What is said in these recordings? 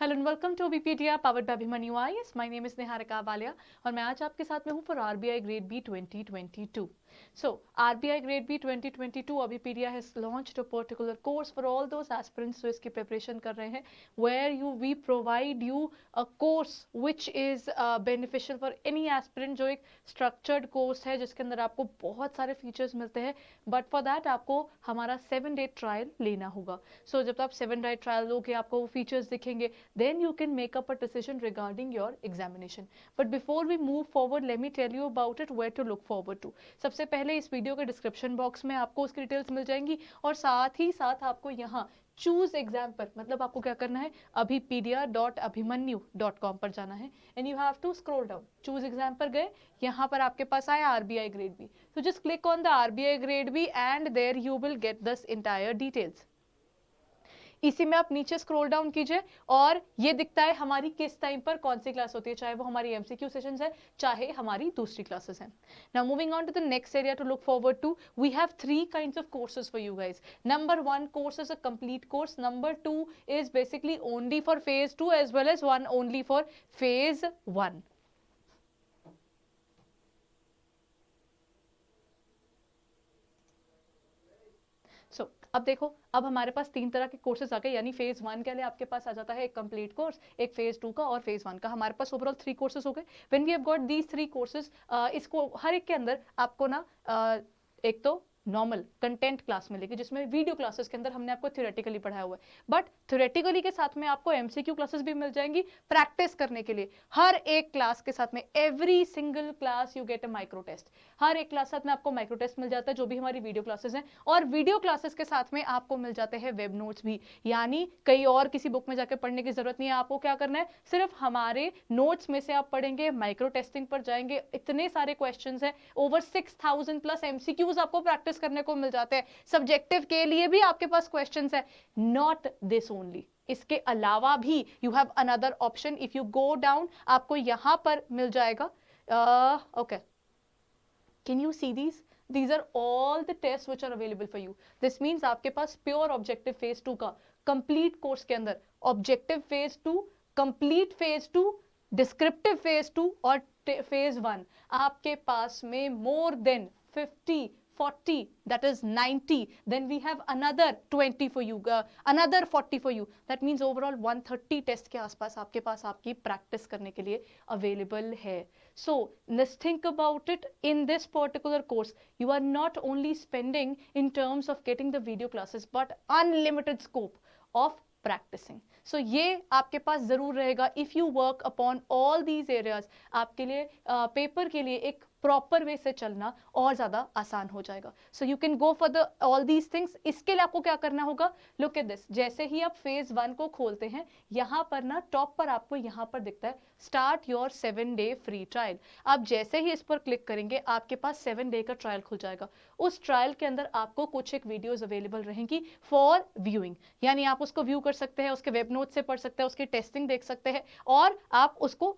Hello and welcome to Abhipedia powered by Abhimanyu IAS. My name is Niharika Walia और मैं आज आपके साथ में हूँ for RBI grade B 2022। So RBI Grade B 2022 Abhipedia has launched a particular course for all those aspirants जो इसकी प्रिपरेशन कर रहे हैं, where we provide you a course which is beneficial for any aspirant। जो एक structured course है जिसके अंदर आपको बहुत सारे फीचर्स मिलते हैं, बट फॉर दैट आपको हमारा 7 day ट्रायल लेना होगा। सो जब आप 7 day ट्रायल लोगे आपको वो फीचर्स दिखेंगे, then you can make up a decision regarding your examination. But before we move forward, let me tell you about it, where to look forward to। सबसे पहले इस वीडियो के डिस्क्रिप्शन बॉक्स में आपको उसकी डिटेल्स मिल जाएंगी और साथ ही साथ आपको यहाँ चूज एग्जाम पर, मतलब आपको क्या करना है, abhipedia.abhimanyu.com पर जाना है and you have to scroll down. Choose exam पर गए, यहाँ पर आपके पास आया आरबीआई ग्रेड बी, तो just click on the RBI grade B and there you will get this entire details. इसी में आप नीचे स्क्रॉल डाउन कीजिए और ये दिखता है हमारी किस टाइम पर कौन सी क्लास होती है, चाहे वो हमारी एमसीक्यू सेशंस है चाहे हमारी दूसरी क्लासेस हैं। Now moving on to the next area to look forward to, we have 3 kinds of courses for you guys। Number 1 course is a complete course, number 2 is basically only for phase 2 as well as one only for phase 1। सो अब देखो, अब हमारे पास 3 तरह के courses आ गए, यानी phase 1 के लिए आपके पास आ जाता है एक कंप्लीट कोर्स, एक फेज 2 का और फेज 1 का। हमारे पास ओवरऑल 3 कोर्सेज हो गए। When we have got these 3 courses, इसको हर एक के अंदर आपको ना एक तो नॉर्मल कंटेंट क्लास मिलेगी जिसमें वीडियो क्लासेस के अंदर हमने आपको थ्योरेटिकली पढ़ाया हुआ है, बट थ्योरेटिकली के साथ में आपको एमसीक्यू क्लासेस भी मिल जाएंगी प्रैक्टिस करने के लिए। हर एक क्लास के साथ में, every single class you get a micro test. हर एक क्लास साथ में आपको माइक्रो टेस्ट मिल जाता है जो भी हमारी वीडियो क्लासेस हैं, और वीडियो क्लासेस के साथ में आपको मिल जाते हैं वेब नोट्स भी, यानी कहीं और किसी बुक में जाकर पढ़ने की जरूरत नहीं है। आपको क्या करना है, सिर्फ हमारे नोट्स में से आप पढ़ेंगे, माइक्रो टेस्टिंग पर जाएंगे, इतने सारे क्वेश्चंस हैं, ओवर 6000 प्लस एमसीक्यूज आपको प्रैक्टिस करने को मिल जाते हैं। सब्जेक्टिव के लिए भी आपके पास क्वेश्चंस है, नॉट दिस ओनली, इसके अलावा भी you have another option. If you go down आपको यहां पर मिल जाएगा, okay, can you see these are all the tests which are available for you। this means आपके पास प्योर ऑब्जेक्टिव फेज 2 का कंप्लीट कोर्स के अंदर objective phase 2, complete phase 2, descriptive phase 2 और phase 1, आपके पास में more than 50, 40, that is 90, then we have another 20 for you, another 40 for you, that means overall 130 test के आसपास आपके पास आपकी प्रैक्टिस करने के लिए अवेलेबल है। So let's think about it, in this particular course you are not only spending in terms of getting the video classes but unlimited scope of practicing। so ये आपके पास जरूर रहेगा। if you work upon all these areas, आपके लिए paper के लिए एक proper way से चलना और ज्यादा आसान हो जाएगा। So you can go for the all these things. इसके लिए आपको क्या करना होगा, लुक एट दिस, जैसे ही आप फेज 1 को खोलते हैं, यहां पर ना टॉप पर आपको यहां पर दिखता है start your 7 day free trial. आप जैसे ही इस पर क्लिक करेंगे आपके पास 7 day का ट्रायल खुल जाएगा। उस ट्रायल के अंदर आपको कुछ एक वीडियोज अवेलेबल रहेंगी फॉर व्यूइंग, यानी आप उसको व्यू कर सकते हैं, उसके वेब नोट से पढ़ सकते हैं, उसकी टेस्टिंग देख सकते हैं और आप उसको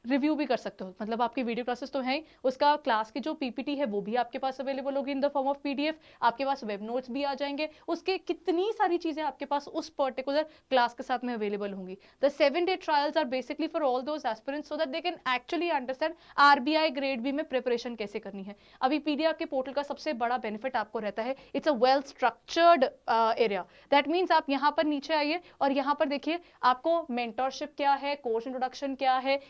रिव्यू भी कर सकते हो। मतलब आपकी वीडियो क्लासेस तो हैं, उसका क्लास की जो पीपीटी है वो भी आपके पास अवेलेबल होगी in the form of PDF, आपके पास वेब नोट्स भी आ जाएंगे, उसके कितनी सारी चीजें आपके पास उस पर्टिकुलर क्लास के साथ में अवेलेबल होंगी। The 7 day trials are basically for all those aspirants so that they can actually understand RBI grade B में प्रिपरेशन कैसे करनी है। अभी पीडीएफ के पोर्टल का सबसे बड़ा बेनिफिट आपको रहता है, it's a well structured area. That means आप यहाँ पर नीचे आइए और यहाँ पर देखिए आपको मेंटरशिप क्या है, कोर्स इंट्रोडक्शन क्या है,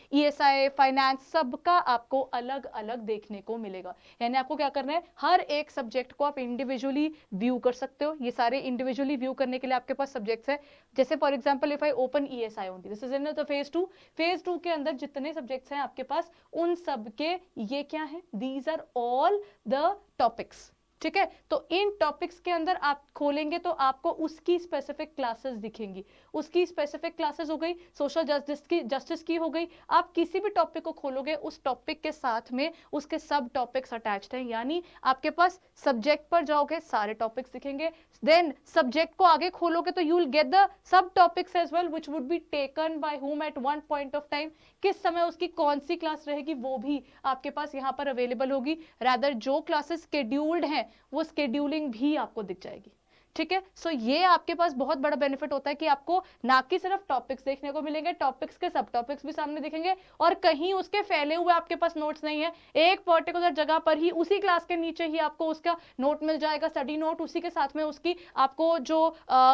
फाइनेंस, सबका आपको अलग अलग देखने को मिलेगा। यानी आपको क्या करना है, हर एक सब्जेक्ट को आप इंडिविजुअली व्यू कर सकते हो। ये सारे इंडिविजुअली व्यू करने के लिए आपके पास सब्जेक्ट्स है, जैसे for example if I open ESI only, this is in the phase 2। Phase 2 के अंदर जितने सब्जेक्ट्स हैं आपके पास, उन सब के ये क्या है, these are all the topics. ठीक है, तो इन टॉपिक्स के अंदर आप खोलेंगे तो आपको उसकी स्पेसिफिक क्लासेस दिखेंगी। उसकी स्पेसिफिक क्लासेस हो गई, सोशल जस्टिस की हो गई। आप किसी भी टॉपिक को खोलोगे उस टॉपिक के साथ में उसके सब टॉपिक्स अटैच्ड हैं, यानी आपके पास सब्जेक्ट पर जाओगे सारे टॉपिक्स दिखेंगे, देन सब्जेक्ट को आगे खोलोगे तो you will get the subtopics as well which would be taken by whom at one point of time. किस समय उसकी कौन सी क्लास रहेगी वो भी आपके पास यहाँ पर अवेलेबल होगी। रादर जो क्लासेस शेड्यूल्ड हैं वो स्केड्यूलिंग भी आपको दिख जाएगी। ठीक है। सो ये आपके पास बहुत बड़ा बेनिफिट होता है कि आपको ना कि सिर्फ टॉपिक्स देखने को मिलेंगे, टॉपिक्स के सब टॉपिक्स भी सामने दिखेंगे, और कहीं उसके फैले हुए आपके पास नोट्स नहीं है, एक पर्टिकुलर जगह पर ही उसी क्लास के नीचे ही आपको उसका नोट मिल जाएगा, स्टडी नोट, उसी के साथ में उसकी आपको जो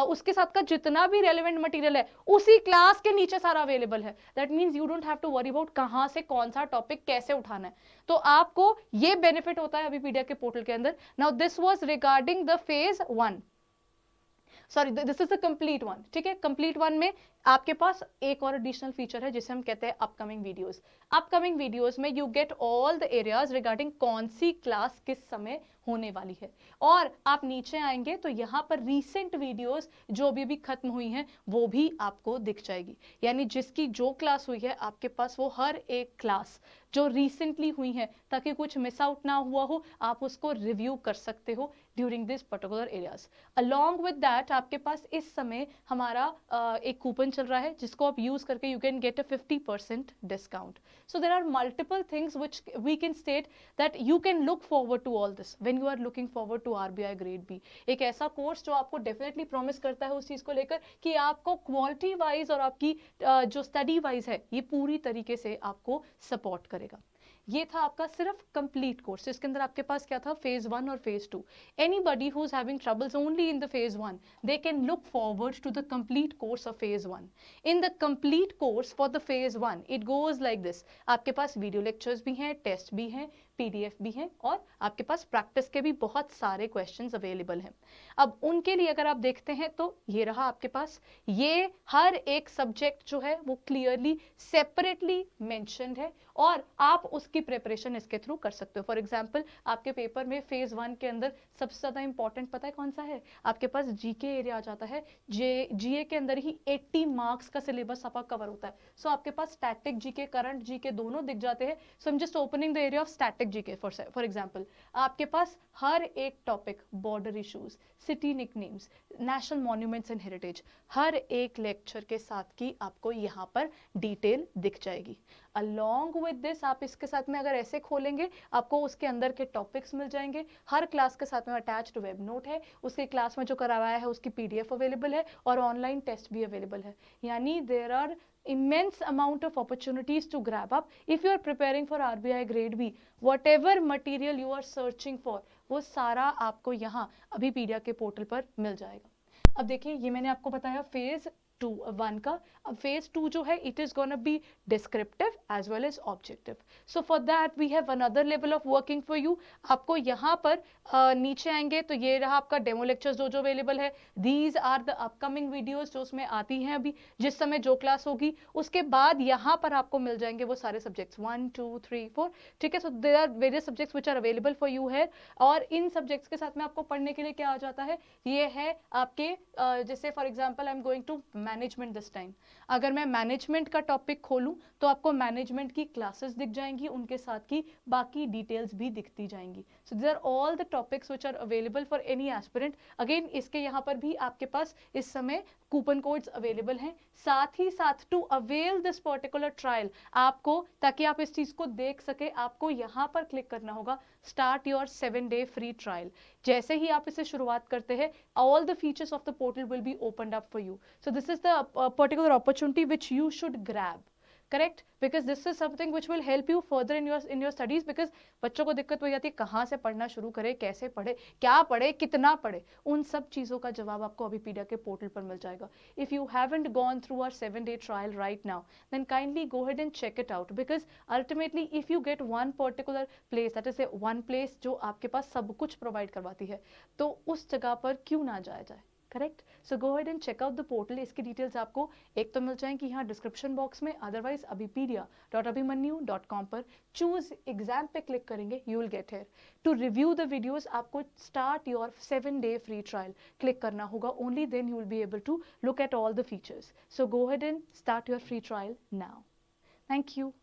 उसके साथ का जितना भी रेलिवेंट मटेरियल है उसी क्लास के नीचे सारा अवेलेबल है। That means you don't have to worry about कहां से कौन सा टॉपिक कैसे उठाना है। तो आपको ये बेनिफिट होता है अभी पीडीएफ के पोर्टल के अंदर। Now this was regarding the phase 1, sorry this is the complete one. ठीक है, कंप्लीट वन में आपके पास एक और एडिशनल फीचर है जिसे हम कहते हैं अपकमिंग वीडियोस। अपकमिंग वीडियोस में you get all the areas regarding कौन सी क्लास किस समय होने वाली है, और आप नीचे आएंगे तो यहाँ पर रीसेंट वीडियोस जो भी खत्म हुई हैं वो भी आपको दिख जाएगी। यानी जिसकी जो क्लास हुई है आपके पास वो हर एक क्लास जो रिसेंटली हुई है, ताकि कुछ मिस आउट ना हुआ हो, आप उसको रिव्यू कर सकते हो during this particular areas. Along with that आपके पास इस समय हमारा एक कूपन चल रहा है जिसको आप यूज करके you can get a 50% discount. So there are multiple things which we can state that you can look forward to all this when you are looking forward to RBI grade B. एक ऐसा course जो आपको definitely promise करता है उस चीज को लेकर कि आपको क्वालिटी वाइज और आपकी जो स्टडी वाइज है ये पूरी तरीके से आपको सपोर्ट करेगा। ये था आपका सिर्फ कंप्लीट कोर्स। इसके अंदर आपके पास क्या था, फेज 1 और phase 2। Anybody who is having troubles only in the phase 1 they can look forward to the complete course of phase 1। In the complete course for the phase 1 it goes like this. आपके पास video lectures भी हैं, test भी हैं, PDF भी हैं, और आपके पास प्रैक्टिस के भी बहुत सारे क्वेश्चंस अवेलेबल हैं। अब उनके लिए अगर आप देखते हैं तो ये रहा आपके पास, ये हर एक सब्जेक्ट जो है वो क्लियरली सेपरेटली मेंशन्ड है और आप उसकी प्रिपरेशन इसके थ्रू कर सकते हो। फॉर एग्जाम्पल आपके पेपर में फेज 1 के अंदर सबसे ज्यादा इंपॉर्टेंट पता है कौन सा है, आपके पास जीके एरिया आ जाता है। जीए के अंदर ही 80 मार्क्स का सिलेबस आपका कवर होता है। सो आपके पास स्टैटिक जीके, करंट जीके दोनों दिख जाते हैं। So I am just opening the area of static GK. For example आपके पास हर एक topic, border issues, city nicknames, national monuments and heritage, हर एक लेक्चर के साथ की आपको यहाँ पर डिटेल दिख जाएगी। अलॉन्ग विद दिस आप इसके साथ में अगर ऐसे खोलेंगे आपको उसके अंदर के टॉपिक्स मिल जाएंगे। हर क्लास के साथ में अटैच्ड वेब नोट है, उसके क्लास में जो करवाया है उसकी पीडीएफ अवेलेबल है, और ऑनलाइन टेस्ट भी अवेलेबल है। यानी there are immense amount of opportunities to grab up if you are preparing for RBI grade B. whatever material you are searching for वो सारा आपको यहाँ अभी पीडिया के पोर्टल पर मिल जाएगा। अब देखिए ये मैंने आपको बताया फेज 1 का। अब फेज 2 जो है it is gonna be descriptive as well as objective. So for that we have another level of working for you. आपको यहाँ पर नीचे आएंगे तो ये रहा आपका डेमो लेक्चर्स जो अवेलेबल है। These are the upcoming videos जो उसमें आती हैं अभी, जिस समय जो क्लास होगी उसके बाद यहाँ पर आपको मिल जाएंगे वो सारे सब्जेक्ट्स 1 2 3 4। ठीक है, so there are various subjects which are available for you है। और इन सब्जेक्ट्स के साथ में आपको पढ़ने के लिए क्या आ जाता है, ये है आपके जैसे for example I am going to management this time. अगर मैं मैनेजमेंट का टॉपिक खोलूं तो आपको मैनेजमेंट की क्लासेस दिख जाएंगी, उनके साथ की बाकी डिटेल्स भी दिखती जाएंगी। So there are all the topics which are available for any aspirant. Again इसके यहाँ पर भी आपके पास इस समय कूपन कोड्स अवेलेबल हैं। साथ ही साथ to avail this particular trial आपको, ताकि आप इस चीज को देख सके, आपको यहाँ पर क्लिक करना होगा start your 7-day free trial. जैसे ही आप इसे शुरुआत करते हैं all the features of the portal will be opened up for you. So this is the particular opportunity which you should grab, correct? Because this is something which will help you further in your studies. Because बच्चों को दिक्कत हो जाती है कहाँ से पढ़ना शुरू करें, कैसे पढ़े, क्या पढ़े, कितना पढ़े, उन सब चीज़ों का जवाब आपको अभी पीडिया के पोर्टल पर मिल जाएगा। If you haven't gone through our 7-day trial right now, then kindly go ahead and check it out. Because ultimately if you get one particular place, that is a one place जो आपके पास सब कुछ provide करवाती है, तो उस जगह पर क्यों ना जाया जाए, correct? So go ahead and check out the portal. इसकी डिटेल्स आपको एक तो मिल जाएंगी यहाँ डिस्क्रिप्शन बॉक्स में, अदरवाइज abhipedia.abhimanyu.com पर चूज एग्जाम पे क्लिक करेंगे, you will get here. To review the videos आपको start your 7-day free trial click करना होगा, only then you will be able to look at all the features. So go ahead and start your free trial now. Thank you.